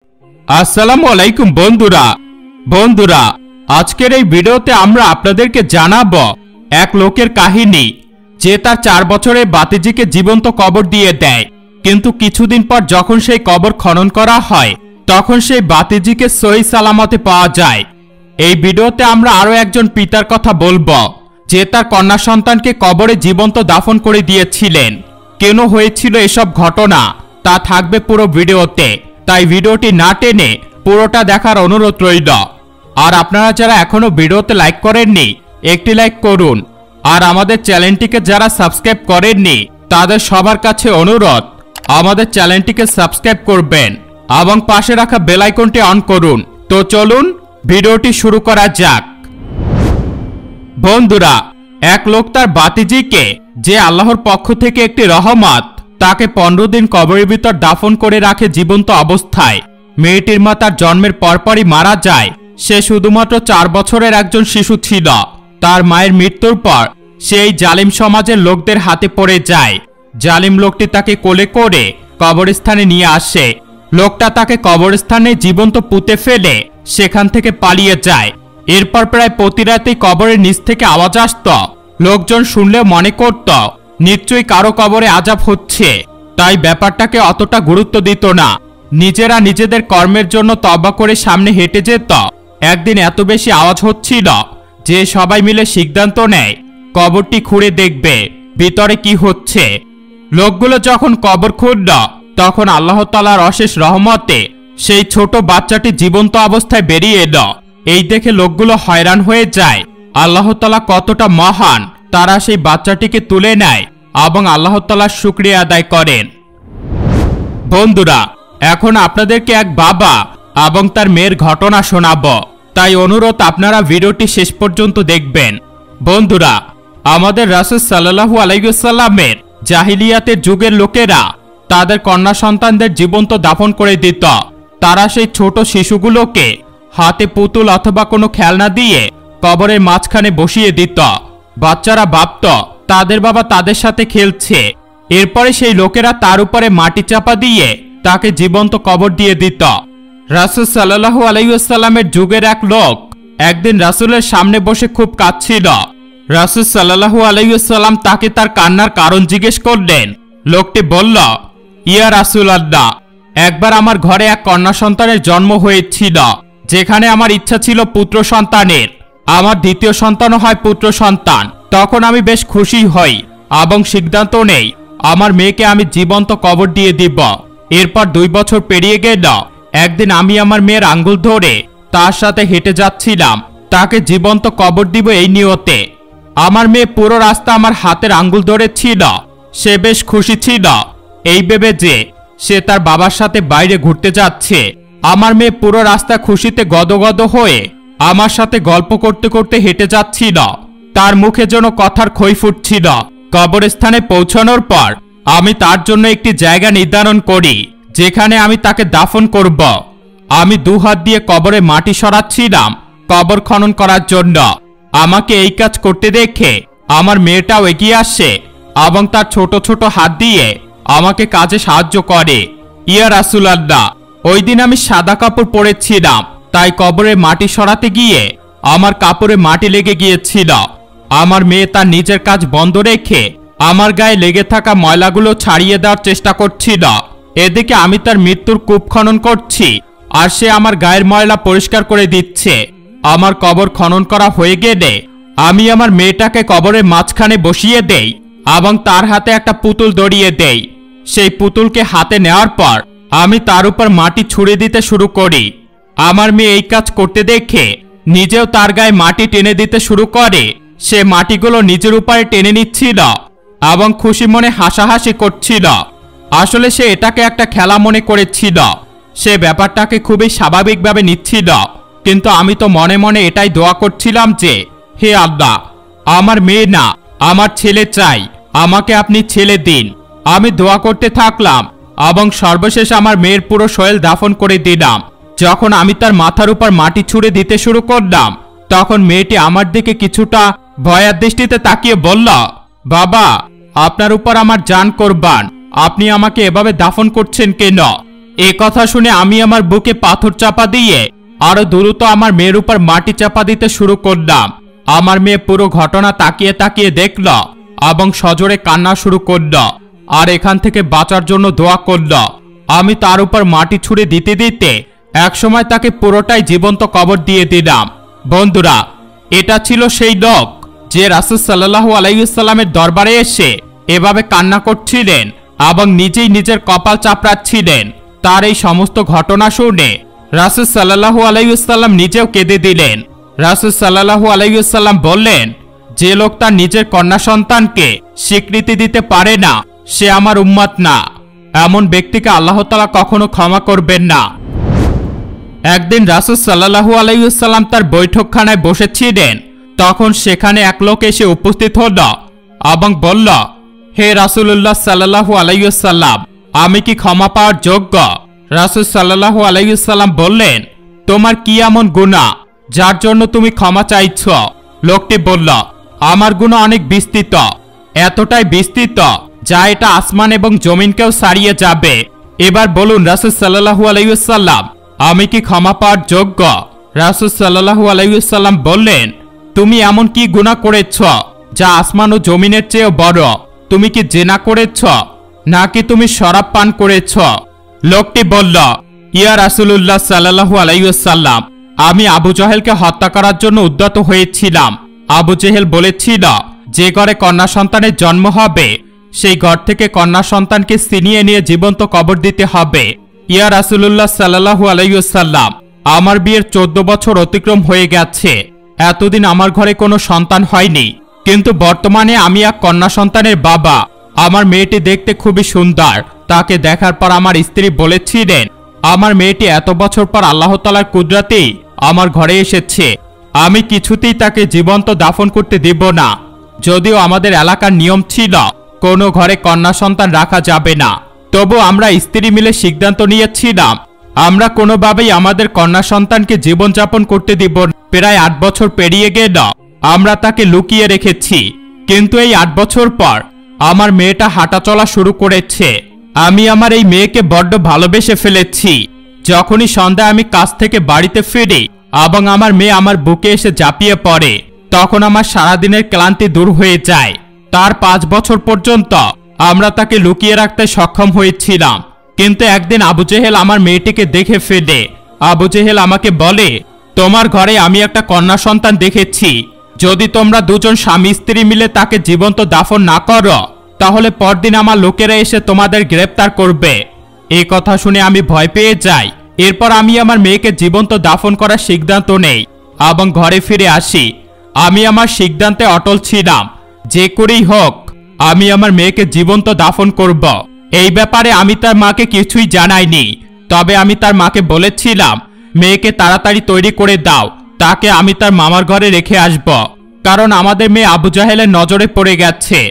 আসসালামু আলাইকুম বন্ধুরা আজকের এই ভিডিওতে আমরা আপনাদেরকে জানাবো এক লোকের কাহিনী যে তার 4 বছরের বাতিজিকে জীবন্ত কবর দিয়ে দেয়, কিন্তু কিছুদিন পর যখন সেই কবর খনন করা হয় তখন সেই বাতিজিকে সহি সালামতে পাওয়া যায়। এই ভিডিওতে আমরা আরো একজন পিতার কথা বলবো যে তার কন্যা সন্তানকে কবরে জীবন্ত দাফন করে দিয়েছিলেন। কেন হয়েছিল এসব ঘটনা তা থাকবে পুরো ভিডিওতে, তাই ভিডিওটি না টেনে পুরোটা দেখার অনুরোধ রইল। আর আপনারা যারা এখনো ভিডিওতে লাইক করেননি একটি লাইক করুন, আর আমাদের চ্যানেলটিকে যারা সাবস্ক্রাইব করেননি তাদের সবার কাছে অনুরোধ আমাদের চ্যানেলটিকে সাবস্ক্রাইব করবেন এবং পাশে রাখা বেল আইকনটি অন করুন। তো চলুন ভিডিওটি শুরু করা যাক। বন্ধুরা, এক লোক তার বাতিজিকে, যে আল্লাহর পক্ষ থেকে একটি রহমত, তাকে 15 দিন কবরের ভিতর দাফন করে রাখে জীবন্ত অবস্থায়। মেয়েটির মা তার জন্মের পরপরই মারা যায়। সে শুধুমাত্র 4 বছরের একজন শিশু ছিল। তার মায়ের মৃত্যুর পর সেই জালিম সমাজের লোকদের হাতে পড়ে যায়। জালিম লোকটি তাকে কোলে করে কবরস্থানে নিয়ে আসে। লোকটা তাকে কবরস্থানে জীবন্ত পুঁতে ফেলে সেখান থেকে পালিয়ে যায়। এরপর প্রায় প্রতি রাতেই কবরের নিচ থেকে আওয়াজ আসত। লোকজন শুনলেও মনে করত নিশ্চয়ই কারো কবরে আযাব হচ্ছে, তাই ব্যাপারটাকে অতটা গুরুত্ব দিত না। নিজেরা নিজেদের কর্মের জন্য তওবা করে সামনে হেঁটে যেত। একদিন এত বেশি আওয়াজ হচ্ছিল যে সবাই মিলে সিদ্ধান্ত নেয় কবরটি খুঁড়ে দেখবে ভিতরে কি হচ্ছে। লোকগুলো যখন কবর খুঁড়ল তখন আল্লাহ তাআলার অশেষ রহমতে সেই ছোট বাচ্চাটি জীবন্ত অবস্থায় বেরিয়ে এলো। এই দেখে লোকগুলো হয়রান হয়ে যায় আল্লাহ তাআলা কতটা মহান। তারা সেই বাচ্চাটিকে তুলে নেয় এবং আল্লাহ তাআলার শুকরিয়া আদায় করেন। বন্ধুরা, এখন আপনাদেরকে এক বাবা এবং তার মেয়ের ঘটনা শোনাবো, তাই অনুরোধ আপনারা ভিডিওটি শেষ পর্যন্ত দেখবেন। বন্ধুরা, আমাদের রাসূল সাল্লাল্লাহু আলাইহি ওয়াসাল্লামের জাহিলিয়াতের যুগের লোকেরা তাদের কন্যা সন্তানদের জীবন্ত দাফন করে দিত। তারা সেই ছোট শিশুগুলোকে হাতে পুতুল অথবা কোনো খেলনা দিয়ে কবরের মাঝখানে বসিয়ে দিত। বাচ্চারা ভাবত তাদের বাবা তাদের সাথে খেলছে। এরপরে সেই লোকেরা তার উপরে মাটি চাপা দিয়ে তাকে জীবন্ত কবর দিয়ে দিত। রাসূল সাল্লাল্লাহু আলাইহি ওয়াসাল্লামের যুগের এক লোক একদিন রাসূলের সামনে বসে খুব কাঁদছিল। রাসূল সাল্লাল্লাহু আলাইহি ওয়াসাল্লাম তাকে তার কান্নার কারণ জিজ্ঞেস করলেন। লোকটি বলল, ইয়া রাসূলুল্লাহ, একবার আমার ঘরে এক কন্যা সন্তানের জন্ম হয়েছিল, যেখানে আমার ইচ্ছা ছিল পুত্র সন্তানের। আমার দ্বিতীয় সন্তানও হয় পুত্র সন্তান। তখন আমি বেশ খুশি হই এবং সিদ্ধান্ত নেই আমার মেয়েকে আমি জীবন্ত কবর দিয়ে দিব। এরপর 2 বছর পেরিয়ে গেল। একদিন আমি আমার মেয়ের আঙ্গুল ধরে তার সাথে হেঁটে যাচ্ছিলাম তাকে জীবন্ত কবর দিব এই নিয়তে। আমার মেয়ে পুরো রাস্তা আমার হাতের আঙ্গুল ধরে ছিল। সে বেশ খুশি ছিল এই ভেবে যে সে তার বাবার সাথে বাইরে ঘুরতে যাচ্ছে। আমার মেয়ে পুরো রাস্তা খুশিতে গদগদ হয়ে আমার সাথে গল্প করতে করতে হেঁটে যাচ্ছিল। তার মুখে যেন কথার খই ফুটছিল। কবরস্থানে পৌঁছানোর পর আমি তার জন্য একটি জায়গা নির্ধারণ করি যেখানে আমি তাকে দাফন করব। আমি 2 হাত দিয়ে কবরে মাটি সরাচ্ছিলাম কবর খনন করার জন্য। আমাকে এই কাজ করতে দেখে আমার মেয়েটাও এগিয়ে আসে এবং তার ছোট ছোট হাত দিয়ে আমাকে কাজে সাহায্য করে। ইয়া রাসূলুল্লাহ, ওই দিন আমি সাদা কাপড় পরেছিলাম, তাই কবরে মাটি সরাতে গিয়ে আমার কাপড়ে মাটি লেগে গিয়েছিল। আমার মেয়ে তার নিজের কাজ বন্ধ রেখে আমার গায়ে লেগে থাকা ময়লাগুলো ছাড়িয়ে দেওয়ার চেষ্টা করছিল। এদিকে আমি তার মৃত্যুর কূপ খনন করছি আর সে আমার গায়ের ময়লা পরিষ্কার করে দিচ্ছে। আমার কবর খনন করা হয়ে গেলে আমি আমার মেয়েটাকে কবরের মাঝখানে বসিয়ে দেই এবং তার হাতে একটা পুতুল ধরিয়ে দেই। সেই পুতুলকে হাতে নেওয়ার পর আমি তার উপর মাটি ছুঁড়ে দিতে শুরু করি। আমার মেয়ে এই কাজ করতে দেখে নিজেও তার গায়ে মাটি টেনে দিতে শুরু করে। সে মাটিগুলো নিজের উপরে টেনে নিচ্ছিল এবং খুশি মনে হাসাহাসি করছিল। আসলে সে এটাকে একটা খেলা মনে করেছিল। সে ব্যাপারটাকে খুবই স্বাভাবিকভাবে নিচ্ছিল, কিন্তু আমি তো মনে মনে এটাই দোয়া করছিলাম যে, হে আল্লাহ, আমার মেয়ে না, আমার ছেলে চাই, আমাকে আপনি ছেলে দিন। আমি দোয়া করতে থাকলাম এবং সর্বশেষ আমার মেয়ের পুরো শরীর দাফন করে দিলাম। যখন আমি তার মাথার উপর মাটি ছুঁড়ে দিতে শুরু করলাম তখন মেয়েটি আমার দিকে কিছুটা ভয়ের দৃষ্টিতে তাকিয়ে বলল, বাবা, আপনার উপর আমার জান কোরবান, আপনি আমাকে এভাবে দাফন করছেন কেন? এ কথা শুনে আমি আমার বুকে পাথর চাপা দিয়ে আরো দ্রুত আমার মেয়ের উপর মাটি চাপা দিতে শুরু করলাম। আমার মেয়ে পুরো ঘটনা তাকিয়ে তাকিয়ে দেখল এবং সজোরে কান্না শুরু করল আর এখান থেকে বাঁচার জন্য দোয়া করল। আমি তার উপর মাটি ছুঁড়ে দিতে দিতে একসময় তাকে পুরোটাই জীবন্ত কবর দিয়ে দিলাম। বন্ধুরা, এটা ছিল সেই লোক যে রাসূল সাল্লাল্লাহু আলাইহি ওয়াসাল্লামের দরবারে এসে এভাবে কান্না করছিলেন এবং নিজেই নিজের কপাল চাপড়াচ্ছিলেন। তার এই সমস্ত ঘটনা শুনে রাসূল সাল্লাল্লাহু আলাইহি ওয়াসাল্লাম নিজেও কেঁদে দিলেন। রাসূল সাল্লাল্লাহু আলাইহি ওয়াসাল্লাম বললেন, যে লোক তার নিজের কন্যা সন্তানকে স্বীকৃতি দিতে পারে না সে আমার উম্মত না। এমন ব্যক্তিকে আল্লাহ তাআলা কখনো ক্ষমা করবেন না। একদিন রাসূল সাল্লাল্লাহু আলাইহি ওয়াসাল্লাম তার বৈঠকখানায় বসেছিলেন। তখন সেখানে এক লোক এসে উপস্থিত হল এবং বলল, হে রাসূলুল্লাহ সাল্লাল্লাহু আলাইহি ওয়াসাল্লাম, আমি কি ক্ষমা পাওয়ার যোগ্য? রাসূল সাল্লাল্লাহু আলাইহি ওয়াসাল্লাম বললেন, তোমার কি এমন গুনাহ যার জন্য তুমি ক্ষমা চাইছ? লোকটি বলল, আমার গুনাহ অনেক বিস্তৃত, এতটাই বিস্তৃত যা এটা আসমান এবং জমিনকেও ছাড়িয়ে যাবে। এবার বলুন রাসূল সাল্লাল্লাহু আলাইহি ওয়াসাল্লাম, আমি কি ক্ষমা পাওয়ার যোগ্য? রাসূল সাল্লাল্লাহু আলাইহি ওয়াসাল্লাম বললেন, তুমি এমন কি গুনাহ করেছ যা আসমান ও জমিনের চেয়েও বড়? তুমি কি জিনা করেছ নাকি তুমি শরাব পান করেছ? লোকটি বলল, ইয়া রাসূলুল্লাহ সাল্লাল্লাহু আলাইহি ওয়াসাল্লাম, আমি আবু জহেলকে হত্যা করার জন্য উদ্যত হয়েছিলাম। আবু জেহেল বলেছিল, যে ঘরে কন্যা সন্তানের জন্ম হবে সেই ঘর থেকে কন্যা সন্তানকে ছিনিয়ে নিয়ে জীবন্ত কবর দিতে হবে। ইয়া রাসূলুল্লাহ সাল্লাল্লাহু আলাইহি ওয়াসাল্লাম, আমার বিয়ের 14 বছর অতিক্রম হয়ে গেছে। এতদিন আমার ঘরে কোনো সন্তান হয়নি, কিন্তু বর্তমানে আমি এক কন্যা সন্তানের বাবা। আমার মেয়েটি দেখতে খুবই সুন্দর। তাকে দেখার পর আমার স্ত্রী বলেছিলেন, আমার মেয়েটি এত বছর পর আল্লাহ তাআলার কুদরতেই আমার ঘরে এসেছে। আমি কিছুতেই তাকে জীবন্ত দাফন করতে দেব না। যদিও আমাদের এলাকার নিয়ম ছিল কোনো ঘরে কন্যা সন্তান রাখা যাবে না, তবু আমরা স্ত্রী মিলে সিদ্ধান্ত নিয়েছিলাম আমরা কোনোভাবেই আমাদের কন্যা সন্তানকে জীবনযাপন করতে দিব না। প্রায় 8 বছর পেরিয়ে গেল আমরা তাকে লুকিয়ে রেখেছি, কিন্তু এই 8 বছর পর আমার মেয়েটা হাঁটা চলা শুরু করেছে। আমি আমার এই মেয়েকে বড্ড ভালোবেসে ফেলেছি। যখনই সন্ধ্যায় আমি কাজ থেকে বাড়িতে ফিরি এবং আমার মেয়ে আমার বুকে এসে ঝাঁপিয়ে পড়ে, তখন আমার সারাদিনের ক্লান্তি দূর হয়ে যায়। তার 5 বছর পর্যন্ত আমরা তাকে লুকিয়ে রাখতে সক্ষম হয়েছিলাম, কিন্তু একদিন আবু জেহেল আমার মেয়েটিকে দেখে ফেলে। আবু জেহেল আমাকে বলে, তোমার ঘরে আমি একটা কন্যা সন্তান দেখেছি। যদি তোমরা দুজন স্বামী স্ত্রী মিলে তাকে জীবন্ত দাফন না করো তাহলে পরদিন আমার লোকেরা এসে তোমাদের গ্রেফতার করবে। এই কথা শুনে আমি ভয় পেয়ে যাই। এরপর আমি আমার মেয়েকে জীবন্ত দাফন করার সিদ্ধান্ত নেই এবং ঘরে ফিরে আসি। আমি আমার সিদ্ধান্তে অটল ছিলাম, যে করেই হোক আমি আমার মেয়েকে জীবন্ত দাফন করব। এই ব্যাপারে আমি তার মাকে কিছুই জানাইনি, তবে আমি তার মাকে বলেছিলাম মেয়েকে তাড়াতাড়ি তৈরি করে দাও, তাকে আমি তার মামার ঘরে রেখে আসব, কারণ আমাদের মেয়ে আবু জাহেলের নজরে পড়ে গেছে।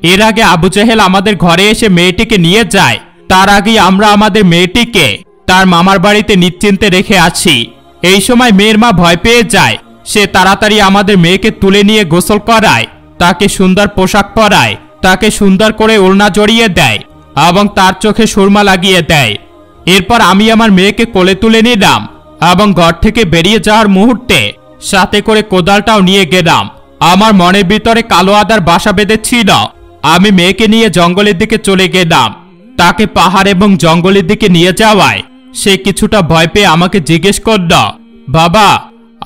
এর আগে আবু জাহেল আমাদের ঘরে এসে মেয়েটিকে নিয়ে যায়, তার আগেই আমরা আমাদের মেয়েটিকে তার মামার বাড়িতে নিশ্চিন্তে রেখে আসি। এই সময় মেয়ের মা ভয় পেয়ে যায়। সে তাড়াতাড়ি আমাদের মেয়েকে তুলে নিয়ে গোসল করায়, তাকে সুন্দর পোশাক পরায়, তাকে সুন্দর করে ওড়না জড়িয়ে দেয় এবং তার চোখে সুরমা লাগিয়ে দেয়। এরপর আমি আমার মেয়েকে কোলে তুলে নিলাম এবং ঘর থেকে বেরিয়ে যাওয়ার মুহূর্তে সাথে করে কোদালটাও নিয়ে গেলাম। আমার মনের ভিতরে কালো আদার বাসা বেঁধেছিল। আমি মেয়েকে নিয়ে জঙ্গলের দিকে চলে গেলাম। তাকে পাহাড় এবং জঙ্গলের দিকে নিয়ে যাওয়ায় সে কিছুটা ভয় পেয়ে আমাকে জিজ্ঞেস করল, বাবা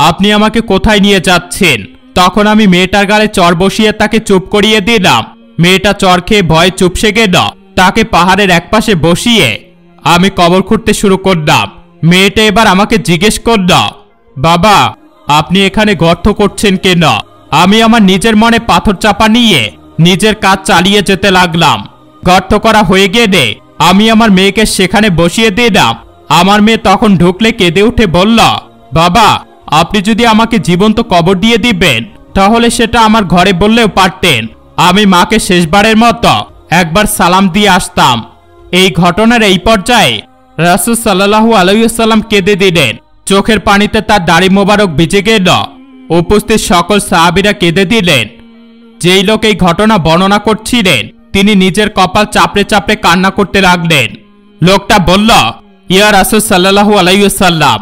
আপনি আমাকে কোথায় নিয়ে যাচ্ছেন? তখন আমি মেয়েটার গালে চড় বসিয়ে তাকে চুপ করিয়ে দিলাম। মেয়েটা চড় খেয়ে ভয়ে চুপসে গেল। তাকে পাহাড়ের একপাশে বসিয়ে আমি কবর খুঁড়তে শুরু করলাম। মেয়েটা এবার আমাকে জিজ্ঞেস করল, বাবা আপনি এখানে গর্ত করছেন কেন? আমি আমার নিজের মনে পাথর চাপা নিয়ে নিজের কাজ চালিয়ে যেতে লাগলাম। গর্ত করা হয়ে গেলে আমি আমার মেয়েকে সেখানে বসিয়ে দিলাম। আমার মেয়ে তখন ঢুকলে কেঁদে উঠে বলল, বাবা আপনি যদি আমাকে জীবন্ত কবর দিয়ে দিবেন তাহলে সেটা আমার ঘরে বললেও পারতেন। আমি মাকে শেষবারের মতো একবার সালাম দিয়ে আসতাম। এই ঘটনার এই পর্যায়ে রাসূল সাল্লাল্লাহু আলাইহি ওয়াসাল্লাম কেঁদে দিলেন। চোখের পানিতে তার দাড়ি মোবারক ভিজে গেল। উপস্থিত সকল সাহাবীরা কেঁদে দিলেন। যেই লোক এই ঘটনা বর্ণনা করছিলেন তিনি নিজের কপাল চাপড়ে চাপড়ে কান্না করতে লাগলেন। লোকটা বলল, ইয়া রাসূল সাল্লাল্লাহু আলাইহি ওয়াসাল্লাম,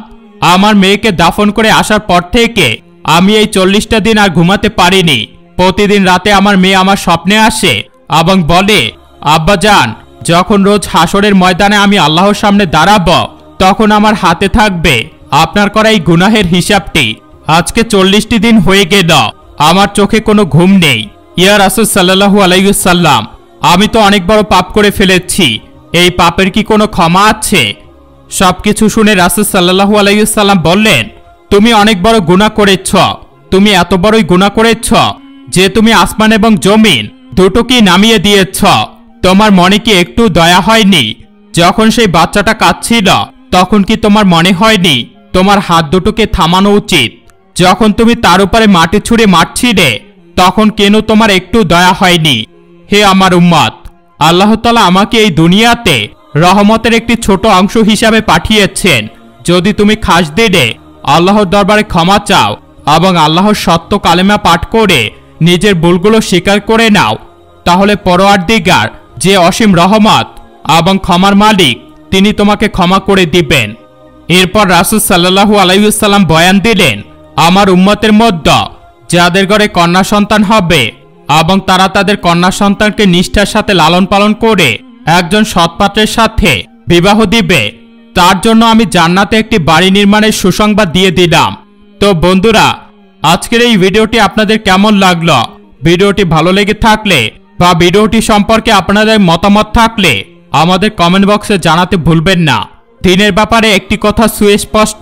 আমার মেয়েকে দাফন করে আসার পর থেকে আমি এই 40টা দিন আর ঘুমাতে পারিনি। প্রতিদিন রাতে আমার মেয়ে আমার স্বপ্নে আসে এবং বলে, আব্বাজান, যখন রোজ হাসরের ময়দানে আমি আল্লাহর সামনে দাঁড়াবো তখন আমার হাতে থাকবে আপনার করা এই গুনাহের হিসাবটি। আজকে 40টি দিন হয়ে গেল, আমার চোখে কোনো ঘুম নেই। ইয়া রাসূল সাল্লাল্লাহু আলাইহি ওয়াসাল্লাম, আমি তো অনেক বড় পাপ করে ফেলেছি, এই পাপের কি কোনো ক্ষমা আছে? সবকিছু শুনে রাসূল সাল্লাল্লাহু আলাইহি ওয়াসাল্লাম বললেন, তুমি অনেক বড় গুনাহ করেছ। তুমি এত বড়ই গুনাহ করেছ যে তুমি আসমান এবং জমিন দুটোকেই নামিয়ে দিয়েছ। তোমার মনে কি একটু দয়া হয়নি? যখন সেই বাচ্চাটা কাঁদছিল তখন কি তোমার মনে হয়নি তোমার হাত দুটোকে থামানো উচিত? যখন তুমি তার উপরে মাটি ছুঁড়ে মারছিলে তখন কেন তোমার একটু দয়া হয়নি? হে আমার উম্মত, আল্লাহ তাআলা আমাকে এই দুনিয়াতে রহমতের একটি ছোট অংশ হিসাবে পাঠিয়েছেন। যদি তুমি খাস দিলে আল্লাহর দরবারে ক্ষমা চাও এবং আল্লাহর সত্য কালেমা পাঠ করে নিজের ভুলগুলো স্বীকার করে নাও, তাহলে পরওয়ারদিগার যে অসীম রহমত এবং ক্ষমার মালিক, তিনি তোমাকে ক্ষমা করে দিবেন। এরপর রাসূল সাল্লাল্লাহু আলাইহি ওয়াসাল্লাম বয়ান দিলেন, আমার উম্মতের মধ্যে যাদের ঘরে কন্যা সন্তান হবে এবং তারা তাদের কন্যা সন্তানকে নিষ্ঠার সাথে লালন পালন করে একজন সৎপাত্রের সাথে বিবাহ দিবে, তার জন্য আমি জান্নাতে একটি বাড়ি নির্মাণের সুসংবাদ দিয়ে দিলাম। তো বন্ধুরা, আজকের এই ভিডিওটি আপনাদের কেমন লাগলো? ভিডিওটি ভালো লেগে থাকলে বা ভিডিওটি সম্পর্কে আপনাদের মতামত থাকলে আমাদের কমেন্ট বক্সে জানাতে ভুলবেন না। দিনের ব্যাপারে একটি কথা সুস্পষ্ট,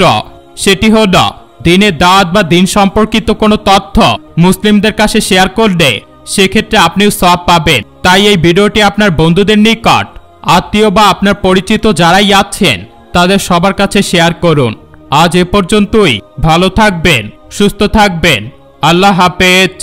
সেটি হলো দিনের দাওয়াত বা দিন সম্পর্কিত কোনো তথ্য মুসলিমদের কাছে শেয়ার করলে সেক্ষেত্রে আপনিও সওয়াব পাবেন। তাই এই ভিডিওটি আপনার বন্ধুদের নিকট, আত্মীয় বা আপনার পরিচিত যারাই আছেন তাদের সবার কাছে শেয়ার করুন। আজ এ পর্যন্তই। ভালো থাকবেন, সুস্থ থাকবেন। আল্লাহ হাফেজ।